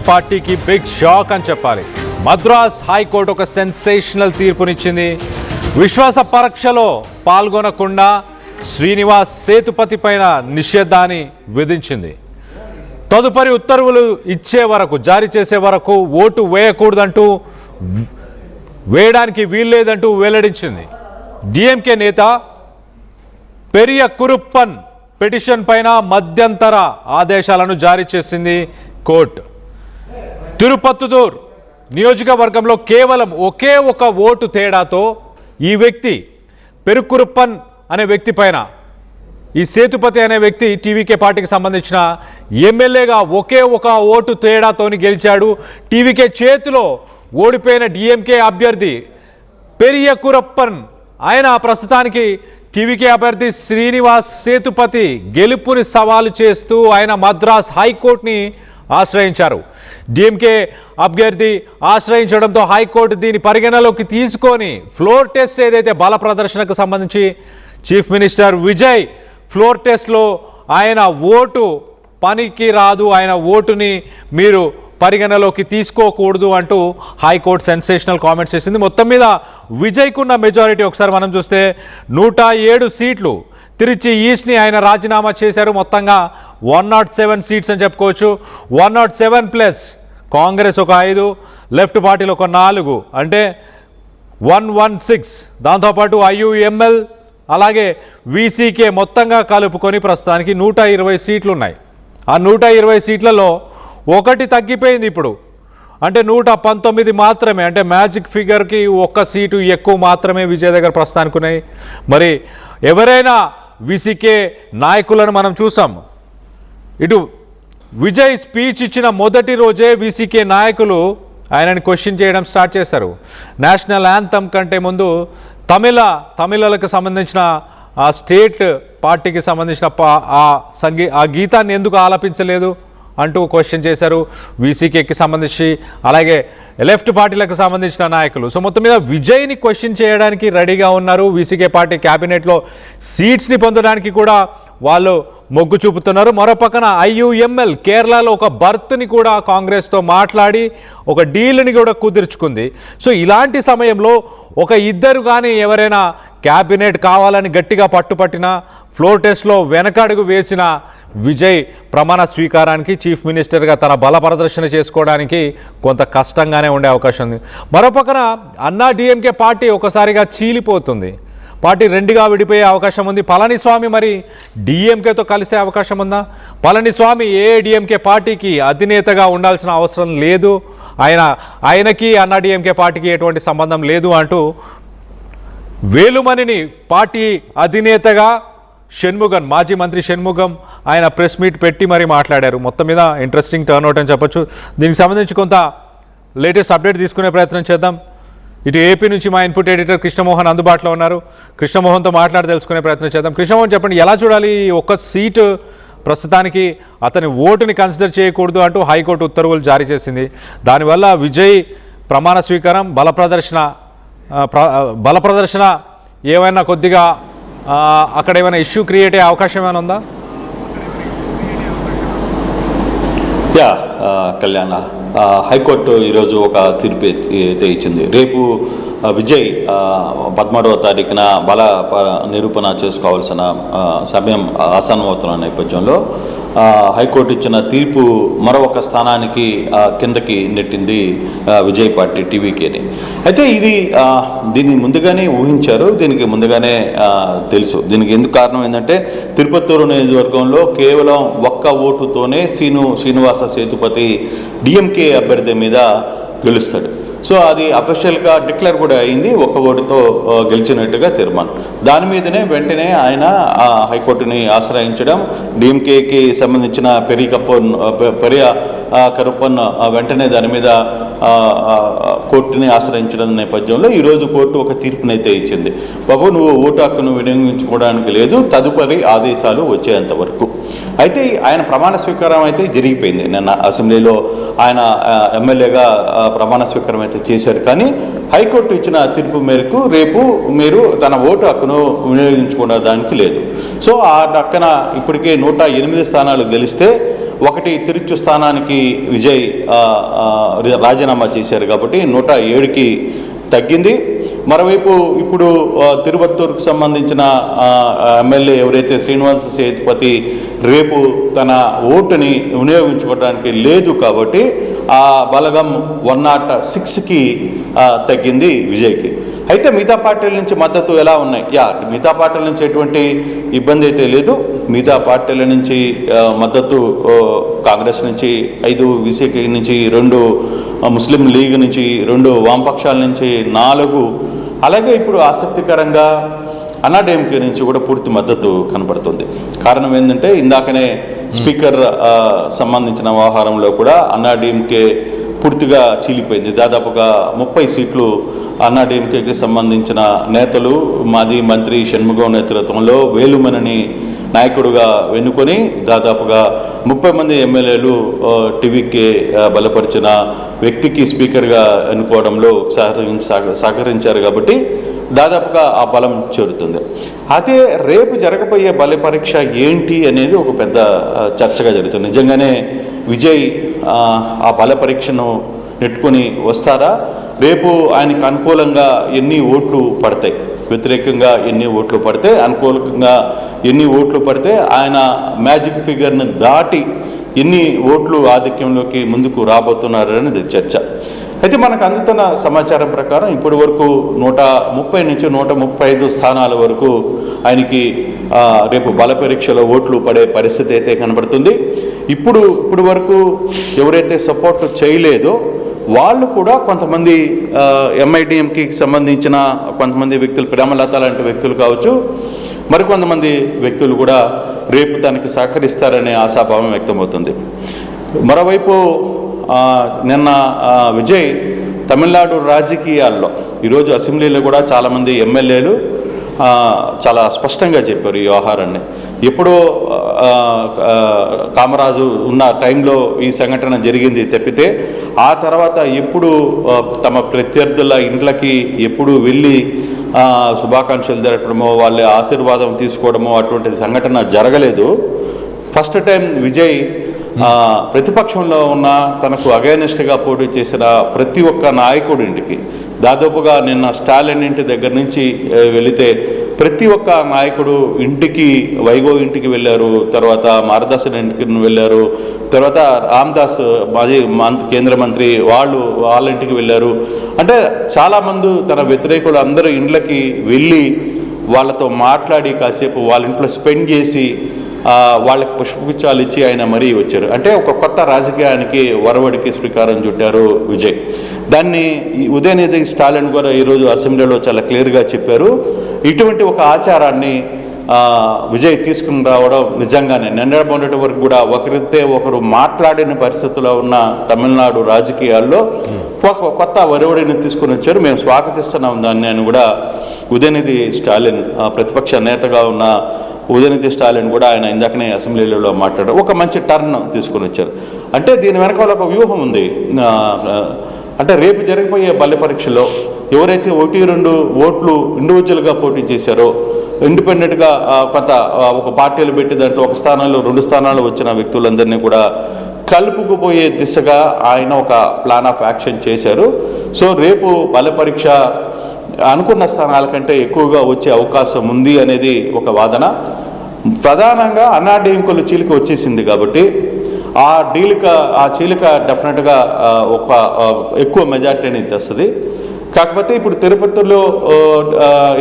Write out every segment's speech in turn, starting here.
పార్టీకి big shock అని చెప్పాలి. మద్రాస్ హైకోర్టు ఒక సెన్సేషనల్ తీర్పునిచ్చింది. విశ్వాస పరీక్షలో పాల్గొనకుండా శ్రీనివాస్ సేతుపతి పైన నిషేధాన్ని విధించింది. తదుపరి ఉత్తర్వులు ఇచ్చే వరకు, జారీ చేసే వరకు ఓటు వేయకూడదంటూ, వేయడానికి వీల్లేదంటూ వెల్లడించింది. డిఎంకే నేత పెరియ కురుప్పన్ పిటిషన్ పైన మధ్యంతర ఆదేశాలను జారీ చేసింది కోర్టు. తిరుపత్తుదూర్ నియోజకవర్గంలో కేవలం ఒకే ఒక ఓటు తేడాతో ఈ వ్యక్తి పెరుకురుప్పన్ అనే వ్యక్తి పైన, ఈ సేతుపతి అనే వ్యక్తి టీవీకే పార్టీకి సంబంధించిన ఎమ్మెల్యేగా ఒకే ఒక ఓటు తేడాతోని గెలిచాడు. టీవీకే చేతిలో ఓడిపోయిన డిఎంకే అభ్యర్థి పెరియ కురప్పన్, ఆయన ప్రస్తుతానికి టీవీకే అభ్యర్థి శ్రీనివాస్ సేతుపతి గెలుపుని సవాలు చేస్తూ ఆయన మద్రాస్ హైకోర్టుని ఆశ్రయించారు. డిఎంకే అభ్యర్థి ఆశ్రయించడంతో హైకోర్టు దీని పరిగణలోకి తీసుకొని ఫ్లోర్ టెస్ట్, ఏదైతే బల ప్రదర్శనకు సంబంధించి చీఫ్ మినిస్టర్ విజయ్ ఫ్లోర్ టెస్ట్లో ఆయన ఓటు పనికి రాదు, ఆయన ఓటుని మీరు పరిగణలోకి తీసుకోకూడదు అంటూ హైకోర్టు సెన్సేషనల్ కామెంట్స్ చేసింది. మొత్తం మీద విజయ్కున్న మెజారిటీ ఒకసారి మనం చూస్తే 107 సీట్లు. తిరుచి ఈస్ట్ని ఆయన రాజీనామా చేశారు. మొత్తంగా 107 సీట్స్ అని చెప్పుకోవచ్చు. 107 ప్లస్ కాంగ్రెస్ ఒక 5, లెఫ్ట్ పార్టీలు ఒక 4, అంటే 116. దాంతోపాటు ఐయుఎంఎల్ అలాగే వీసీకే మొత్తంగా కలుపుకొని ప్రస్తుతానికి 120 సీట్లు ఉన్నాయి. ఆ 120 సీట్లలో ఒకటి తగ్గిపోయింది ఇప్పుడు, అంటే 119 మాత్రమే, అంటే మ్యాజిక్ ఫిగర్కి ఒక్క సీటు ఎక్కువ మాత్రమే విజయ్ దగ్గర ప్రస్తుతానికి ఉన్నాయి. మరి ఎవరైనా వీసీకే నాయకులను మనం చూసాం. ఇటు విజయ్ స్పీచ్ ఇచ్చిన మొదటి రోజే వీసీకే నాయకులు ఆయనని క్వశ్చన్ చేయడం స్టార్ట్ చేశారు. నేషనల్ యాంథమ్ కంటే ముందు తమిళలకు సంబంధించిన ఆ స్టేట్ పార్టీకి సంబంధించిన ఆ గీతాన్ని ఎందుకు ఆలపించలేదు అంటూ క్వశ్చన్ చేశారు వీసీకేకి సంబంధించి, అలాగే లెఫ్ట్ పార్టీలకు సంబంధించిన నాయకులు. సో మొత్తం మీద విజయ్ని క్వశ్చన్ చేయడానికి రెడీగా ఉన్నారు. వీసీకే పార్టీ క్యాబినెట్లో సీట్స్ని పొందడానికి కూడా వాళ్ళు మొగ్గు చూపుతున్నారు. మరో పక్కన ఐయుఎంఎల్ కేరళలో ఒక బర్త్ని కూడా కాంగ్రెస్తో మాట్లాడి ఒక డీల్ని కూడా కుదుర్చుకుంది. సో ఇలాంటి సమయంలో ఒక ఇద్దరు కానీ ఎవరైనా క్యాబినెట్ కావాలని గట్టిగా పట్టుపట్టినా, ఫ్లోర్ టెస్ట్లో వెనకడుగు వేసిన విజయ్ ప్రమాణ స్వీకారానికి, చీఫ్ మినిస్టర్గా తన బల ప్రదర్శన చేసుకోవడానికి కొంత కష్టంగానే ఉండే అవకాశం ఉంది. మరోపక్కన అన్నా డిఎంకే పార్టీ ఒకసారిగా చీలిపోతుంది. పార్టీ రెండుగా విడిపోయే అవకాశం ఉంది. పళనిస్వామి మరి డిఎంకేతో కలిసే అవకాశం ఉందా? పళనిస్వామి ఏఐడిఎంకే పార్టీకి అధినేతగా ఉండాల్సిన అవసరం లేదు, ఆయనకి అన్నా డిఎంకే పార్టీకి ఎటువంటి సంబంధం లేదు అంటూ వేలుమణిని పార్టీ అధినేతగా షణ్ముగం, మాజీ మంత్రి షణ్ముగం ఆయన ప్రెస్ మీట్ పెట్టి మరీ మాట్లాడారు. మొత్తం మీద ఇంట్రెస్టింగ్ టర్న్అవుట్ అని చెప్పొచ్చు. దీనికి సంబంధించి కొంత లేటెస్ట్ అప్డేట్ తీసుకునే ప్రయత్నం చేద్దాం. ఇటు ఏపీ నుంచి మా ఇన్పుట్ ఎడిటర్ కృష్ణమోహన్ అందుబాటులో ఉన్నారు. కృష్ణమోహన్తో మాట్లాడి తెలుసుకునే ప్రయత్నం చేద్దాం. కృష్ణమోహన్, చెప్పండి, ఎలా చూడాలి? ఒక్క సీటు ప్రస్తుతానికి అతని ఓటుని కన్సిడర్ చేయకూడదు అంటూ హైకోర్టు ఉత్తర్వులు జారీ చేసింది. దానివల్ల విజయ్ ప్రమాణ స్వీకారం, బల ప్రదర్శన ఏమైనా కొద్దిగా అక్కడ ఏమైనా ఇష్యూ క్రియేట్ అయ్యే అవకాశం ఏమైనా ఉందా? కళ్యాణ, హైకోర్టు ఈరోజు ఒక తీర్పు అయితే ఇచ్చింది. రేపు విజయ్ 13వ తారీఖున బల నిరూపణ చేసుకోవాల్సిన సమయం ఆసన్నమవుతున్న నేపథ్యంలో హైకోర్టు ఇచ్చిన తీర్పు మరొక స్థానానికి కిందకి నెట్టింది విజయ్ పార్టీ టీవీకేని. అయితే దీన్ని ముందుగానే ఊహించారు, దీనికి ముందుగానే తెలుసు. దీనికి ఎందుకు కారణం ఏంటంటే తిరుపత్తూరు నియోజకవర్గంలో కేవలం ఒక్క ఓటుతోనే శ్రీనివాస సేతుపతి డిఎంకే అభ్యర్థి మీద గెలుస్తాడు. సో అది అఫీషియల్గా డిక్లేర్ కూడా అయింది, ఒక్క ఓటుతో గెలిచినట్టుగా తీర్మానం. దాని మీదనే వెంటనే ఆయన హైకోర్టుని ఆశ్రయించడం, డిఎంకేకి సంబంధించిన పెరియ కరుప్పన్ వెంటనే దాని మీద కోర్టుని ఆశ్రయించడం నేపథ్యంలో ఈరోజు కోర్టు ఒక తీర్పునైతే ఇచ్చింది. బాబు, నువ్వు ఓటు హక్కును వినియోగించుకోవడానికి లేదు, తదుపరి ఆదేశాలు వచ్చేంత వరకు. అయితే ఆయన ప్రమాణ స్వీకారం అయితే జరిగిపోయింది. నిన్న అసెంబ్లీలో ఆయన ఎమ్మెల్యేగా ప్రమాణ స్వీకారం అయితే చేశారు. కానీ హైకోర్టు ఇచ్చిన తీర్పు మేరకు రేపు మీరు తన ఓటు హక్కును వినియోగించుకోవడానికి లేదు. సో ఆ పక్కన ఇప్పటికే 108 స్థానాలు గెలిస్తే ఒకటి తిరుచు స్థానానికి విజయ్ రాజీనామా చేశారు కాబట్టి 107కి తగ్గింది. మరోవైపు ఇప్పుడు తిరువత్తూరుకు సంబంధించిన ఎమ్మెల్యే ఎవరైతే శ్రీనివాస సేతుపతి రేపు తన ఓటుని వినియోగించుకోవడానికి లేదు కాబట్టి ఆ బలగం 106కి తగ్గింది విజయ్కి. అయితే మిగతా పార్టీల నుంచి మద్దతు ఎలా ఉన్నాయి? మిగతా పార్టీల నుంచి ఎటువంటి ఇబ్బంది అయితే లేదు. మిగతా పార్టీల నుంచి మద్దతు కాంగ్రెస్ నుంచి 5, బీసీకి నుంచి 2, ముస్లిం లీగ్ నుంచి 2, వామపక్షాల నుంచి 4, అలాగే ఇప్పుడు ఆసక్తికరంగా అన్నాడీఎంకే నుంచి కూడా పూర్తి మద్దతు కనపడుతుంది. కారణం ఏంటంటే ఇందాకనే స్పీకర్ సంబంధించిన వ్యవహారంలో కూడా అన్నాడీఎంకే పూర్తిగా చీలిపోయింది. దాదాపుగా 30 సీట్లు అన్నాడీఎంకేకి సంబంధించిన నేతలు మాజీ మంత్రి షణ్ముగం నేతృత్వంలో వేలుమనని నాయకుడుగా వెన్నుకొని దాదాపుగా 30 మంది ఎమ్మెల్యేలు టీవీకే బలపరిచిన వ్యక్తికి స్పీకర్గా ఎన్నుకోవడంలో సహకరించారు కాబట్టి దాదాపుగా ఆ బలం చేరుతుంది. అదే రేపు జరగబోయే బల పరీక్ష ఏంటి అనేది ఒక పెద్ద చర్చగా జరుగుతుంది. నిజంగానే విజయ్ ఆ బల పరీక్షను నెట్టుకొని వస్తారా? రేపు ఆయనకు అనుకూలంగా ఎన్ని ఓట్లు పడతాయి, వ్యతిరేకంగా ఎన్ని ఓట్లు పడితే, అనుకూలంగా ఎన్ని ఓట్లు పడితే ఆయన మ్యాజిక్ ఫిగర్ని దాటి ఎన్ని ఓట్లు ఆధిక్యంలోకి ముందుకు రాబోతున్నారు అనేది చర్చ. అయితే మనకు అందుతున్న సమాచారం ప్రకారం ఇప్పటి వరకు 130 నుంచి 135 స్థానాల వరకు ఆయనకి రేపు బల పరీక్షలో ఓట్లు పడే పరిస్థితి అయితే కనబడుతుంది. ఇప్పుడు వరకు ఎవరైతే సపోర్ట్ చేయలేదో వాళ్ళు కూడా కొంతమంది ఎంఐడిఎంకి సంబంధించిన కొంతమంది వ్యక్తులు, ప్రేమలత లాంటి వ్యక్తులు కావచ్చు, మరికొంతమంది వ్యక్తులు కూడా రేపు దానికి సహకరిస్తారనే ఆశాభావం వ్యక్తమవుతుంది. మరోవైపు నిన్న విజయ్ తమిళనాడు రాజకీయాల్లో ఈరోజు అసెంబ్లీలో కూడా చాలామంది ఎమ్మెల్యేలు చాలా స్పష్టంగా చెప్పారు ఈ వ్యవహారాన్ని. ఎప్పుడో కామరాజు ఉన్న టైంలో ఈ సంఘటన జరిగింది తప్పితే ఆ తర్వాత ఎప్పుడు తమ ప్రత్యర్థుల ఇంట్లకి ఎప్పుడు వెళ్ళి శుభాకాంక్షలు జరపడమో వాళ్ళ ఆశీర్వాదం తీసుకోవడమో అటువంటి సంఘటన జరగలేదు. ఫస్ట్ టైం విజయ్ ప్రతిపక్షంలో ఉన్న తనకు అగైనెస్ట్గా పోటీ చేసిన ప్రతి ఒక్క నాయకుడి ఇంటికి, దాదాపుగా నిన్న స్టాలిన్ ఇంటి దగ్గర నుంచి వెళితే ప్రతి ఒక్క నాయకుడు ఇంటికి, వైగో ఇంటికి వెళ్ళారు, తర్వాత మారదాసన్ ఇంటికి వెళ్ళారు, తర్వాత రామ్దాస్ మాజీ కేంద్ర మంత్రి వాళ్ళ ఇంటికి వెళ్ళారు. అంటే చాలామంది తన వ్యతిరేకులు అందరూ ఇండ్లకి వెళ్ళి వాళ్ళతో మాట్లాడి కాసేపు వాళ్ళ ఇంట్లో స్పెండ్ చేసి వాళ్ళకి పుష్పగుచ్చాలు ఇచ్చి ఆయన మరీ వచ్చారు. అంటే ఒక కొత్త రాజకీయానికి వరవడికి శ్రీకారం చుట్టారు విజయ్. దాన్ని ఉదయనిధి స్టాలిన్ కూడా ఈరోజు అసెంబ్లీలో చాలా క్లియర్గా చెప్పారు. ఇటువంటి ఒక ఆచారాన్ని విజయ్ తీసుకుని రావడం నిజంగానే నిన్నటి వరకు కూడా ఒకరితే ఒకరు మాట్లాడిన పరిస్థితుల్లో ఉన్న తమిళనాడు రాజకీయాల్లో ఒక కొత్త వరవడిని తీసుకుని వచ్చారు. మేము స్వాగతిస్తున్నాం దాన్ని అని కూడా ఉదయనిధి స్టాలిన్, ప్రతిపక్ష నేతగా ఉన్న ఉదయనిధి స్టాలిన్ కూడా ఆయన ఇందాకనే అసెంబ్లీలో మాట్లాడారు. ఒక మంచి టర్న్ తీసుకుని వచ్చారు. అంటే దీని వెనకాల ఒక వ్యూహం ఉంది. అంటే రేపు జరిగిపోయే బల పరీక్షలో ఎవరైతే 1-2 ఓట్లు ఇండివిజువల్గా పోటీ చేశారో, ఇండిపెండెంట్గా కొంత ఒక పార్టీలు పెట్టి దాంట్లో 1 స్థానాలు 2 స్థానాలు వచ్చిన వ్యక్తులందరినీ కూడా కలుపుకుపోయే దిశగా ఆయన ఒక ప్లాన్ ఆఫ్ యాక్షన్ చేశారు. సో రేపు బల పరీక్ష అనుకున్న స్థానాల కంటే ఎక్కువగా వచ్చే అవకాశం ఉంది అనేది ఒక వాదన. ప్రధానంగా అన్నాడీఎంకేలు చీలిక వచ్చేసింది కాబట్టి ఆ చీలిక డెఫినెట్గా ఒక ఎక్కువ మెజార్టీని తెస్తుంది. కాకపోతే ఇప్పుడు తిరుపతిలో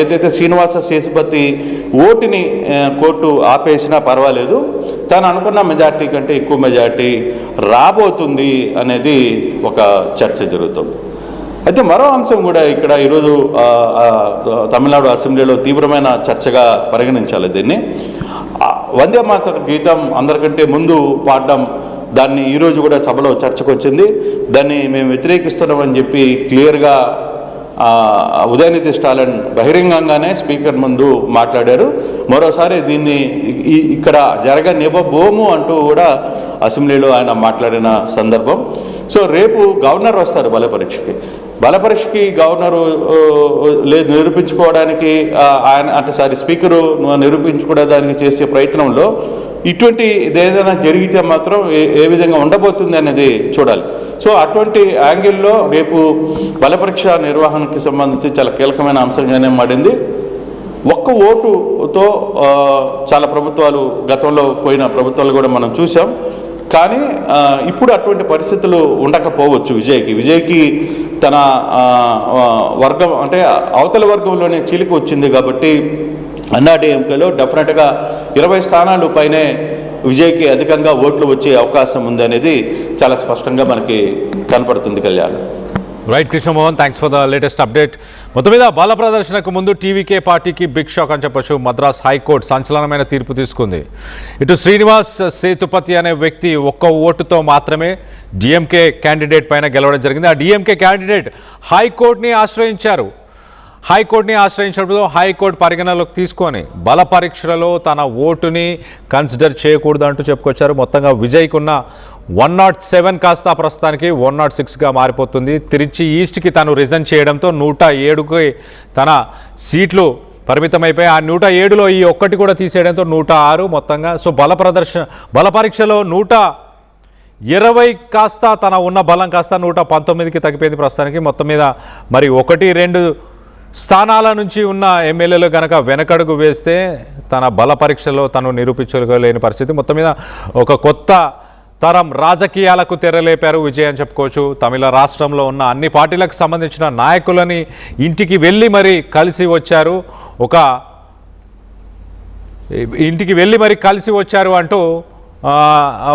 ఏదైతే శ్రీనివాస సేతుపతి ఓటుని కోర్టు ఆపేసినా పర్వాలేదు, తను అనుకున్న మెజార్టీ కంటే ఎక్కువ మెజార్టీ రాబోతుంది అనేది ఒక చర్చ జరుగుతుంది. అయితే మరో అంశం కూడా ఇక్కడ ఈరోజు తమిళనాడు అసెంబ్లీలో తీవ్రమైన చర్చగా పరిగణించాలి దీన్ని. వందే మాతరం గీతం అందరికంటే ముందు పాడడం దాన్ని ఈరోజు కూడా సభలో చర్చకు వచ్చింది. దాన్ని మేము వ్యతిరేకిస్తున్నామని చెప్పి క్లియర్గా ఉదయనిధి స్టాలిన్ బహిరంగంగానే స్పీకర్ ముందు మాట్లాడారు. మరోసారి దీన్ని ఇక్కడ జరగనివ్వబోము అంటూ కూడా అసెంబ్లీలో ఆయన మాట్లాడిన సందర్భం. సో రేపు గవర్నర్ వస్తారు బలపరీక్షకి గవర్నరు లేదు నిరూపించుకోవడానికి ఆయన స్పీకరు నిరూపించుకోవడానికి చేసే ప్రయత్నంలో ఇటువంటి ఏదైనా జరిగితే మాత్రం ఏ విధంగా ఉండబోతుంది అనేది చూడాలి. సో అటువంటి యాంగిల్లో రేపు బలపరీక్ష నిర్వహణకి సంబంధించి చాలా కీలకమైన అంశంగానే మారింది. ఒక్క ఓటుతో చాలా ప్రభుత్వాలు గతంలో పోయిన ప్రభుత్వాలు కూడా మనం చూసాం. కానీ ఇప్పుడు అటువంటి పరిస్థితులు ఉండకపోవచ్చు. విజయ్కి తన వర్గం అంటే అవతల వర్గంలోనే చీలిక వచ్చింది కాబట్టి అన్నాడీఎంకేలో డెఫినెట్గా 20 స్థానాలు పైనే విజయ్కి అధికంగా ఓట్లు వచ్చే అవకాశం ఉంది అనేది చాలా స్పష్టంగా మనకి కనపడుతుంది. Kalyan. Right Krishnamohan, thanks for the latest update. మొత్తం మీద బల ప్రదర్శనకు ముందు టీవీకే పార్టీకి బిగ్ షాక్ అని చెప్పొచ్చు. మద్రాస్ హైకోర్టు సంచలనమైన తీర్పు తీసుకుంది. ఇటు శ్రీనివాస్ సేతుపతి అనే వ్యక్తి ఒక్క ఓటుతో మాత్రమే డిఎంకే క్యాండిడేట్ పైన గెలవడం జరిగింది. ఆ డిఎంకే క్యాండిడేట్ హైకోర్టుని ఆశ్రయించినప్పుడు హైకోర్టు పరిగణలోకి తీసుకొని బల పరీక్షలలో తన ఓటుని కన్సిడర్ చేయకూడదు అంటూ చెప్పుకొచ్చారు. మొత్తంగా విజయ్కి ఉన్న 107 కాస్త ప్రస్తుతానికి 106గా మారిపోతుంది. తిరిచి ఈస్ట్కి తను రిజైన్ చేయడంతో 107కి తన సీట్లు పరిమితమైపోయి ఆ 107లో ఈ ఒక్కటి కూడా తీసేయడంతో 106 మొత్తంగా. సో బల పరీక్షలో 120 కాస్త తన ఉన్న బలం కాస్త 119కి తగ్గిపోయింది ప్రస్తుతానికి. మొత్తం మీద మరి 1-2 స్థానాల నుంచి ఉన్న ఎమ్మెల్యేలు కనుక వెనకడుగు వేస్తే తన బల పరీక్షలో తను నిరూపించుకోలేని పరిస్థితి. మొత్తం మీద ఒక కొత్త తరం రాజకీయాలకు తెరలేపారు విజయ్ అని చెప్పుకోవచ్చు. తమిళ రాష్ట్రంలో ఉన్న అన్ని పార్టీలకు సంబంధించిన నాయకులని ఇంటికి వెళ్ళి మరి కలిసి వచ్చారు అంటూ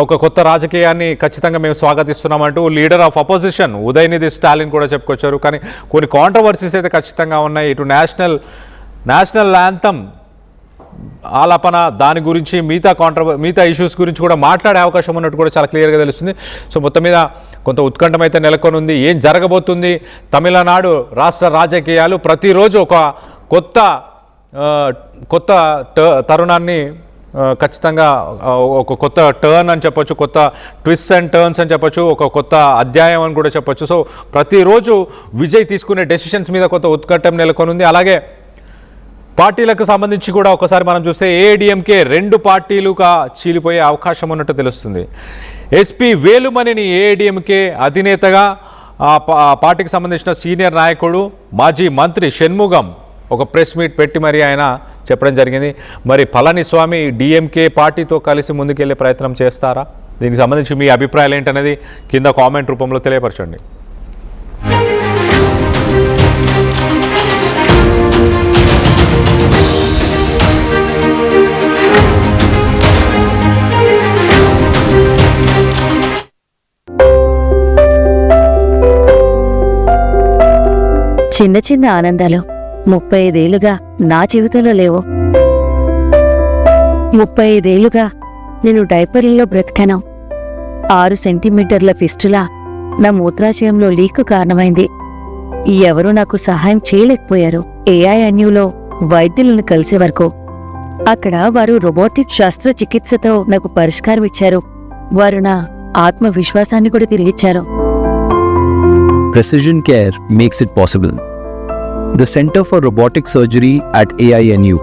ఒక కొత్త రాజకీయాన్ని ఖచ్చితంగా మేము స్వాగతిస్తున్నామంటూ leader of opposition Udhayanidhi Stalin కూడా చెప్పుకొచ్చారు. కానీ కొన్ని కాంట్రవర్సీస్ అయితే ఖచ్చితంగా ఉన్నాయి. ఇటు నేషనల్ యాంథమ్ ఆలాపన దాని గురించి మిగతా ఇష్యూస్ గురించి కూడా మాట్లాడే అవకాశం ఉన్నట్టు కూడా చాలా క్లియర్గా తెలుస్తుంది. సో మొత్తం మీద కొంత ఉత్కంఠం అయితే నెలకొని ఉంది. ఏం జరగబోతుంది తమిళనాడు రాష్ట్ర రాజకీయాలు ప్రతిరోజు ఒక కొత్త తరుణాన్ని ఖచ్చితంగా ఒక కొత్త టర్న్ అని చెప్పొచ్చు, కొత్త ట్విస్ట్ అండ్ టర్న్స్ అని చెప్పొచ్చు, ఒక కొత్త అధ్యాయం అని కూడా చెప్పొచ్చు. సో ప్రతిరోజు విజయ్ తీసుకునే డెసిషన్స్ మీద కొంత ఉత్కంఠం నెలకొని ఉంది. అలాగే పార్టీలకు సంబంధించి కూడా ఒకసారి మనం చూస్తే ఏఐడిఎంకే 2 పార్టీలుగా చీలిపోయే అవకాశం ఉన్నట్టు తెలుస్తుంది. ఎస్పీ వేలుమణిని ఏఐడిఎంకే అధినేతగా పార్టీకి సంబంధించిన సీనియర్ నాయకుడు మాజీ మంత్రి షణ్ముగం ఒక ప్రెస్ మీట్ పెట్టి మరి ఆయన చెప్పడం జరిగింది. మరి పళనిస్వామి డిఎంకే పార్టీతో కలిసి ముందుకెళ్లే ప్రయత్నం చేస్తారా? దీనికి సంబంధించి మీ అభిప్రాయాలు ఏంటనేది కింద కామెంట్ రూపంలో తెలియపరచండి. చిన్న చిన్న ఆనందాలు 35 ఏళ్లుగా నా జీవితంలో లేవు. 35 ఏళ్లుగా నేను డైపర్లలో బ్రతికాను. 6 సెంటీమీటర్ల ఫిస్టులా నా మూత్రాశయంలో లీకు కారణమైంది. ఎవరూ నాకు సహాయం చేయలేకపోయారు. ఏఐఎన్యూలో వైద్యులను కలిసే వరకు అక్కడ వారు రోబోటిక్ శస్త్రచికిత్సతో నాకు పరిష్కారం ఇచ్చారు. వారు నా ఆత్మవిశ్వాసాన్ని కూడా తిరిగిచ్చారు. Precision care makes it possible. The Center for Robotic Surgery at AINU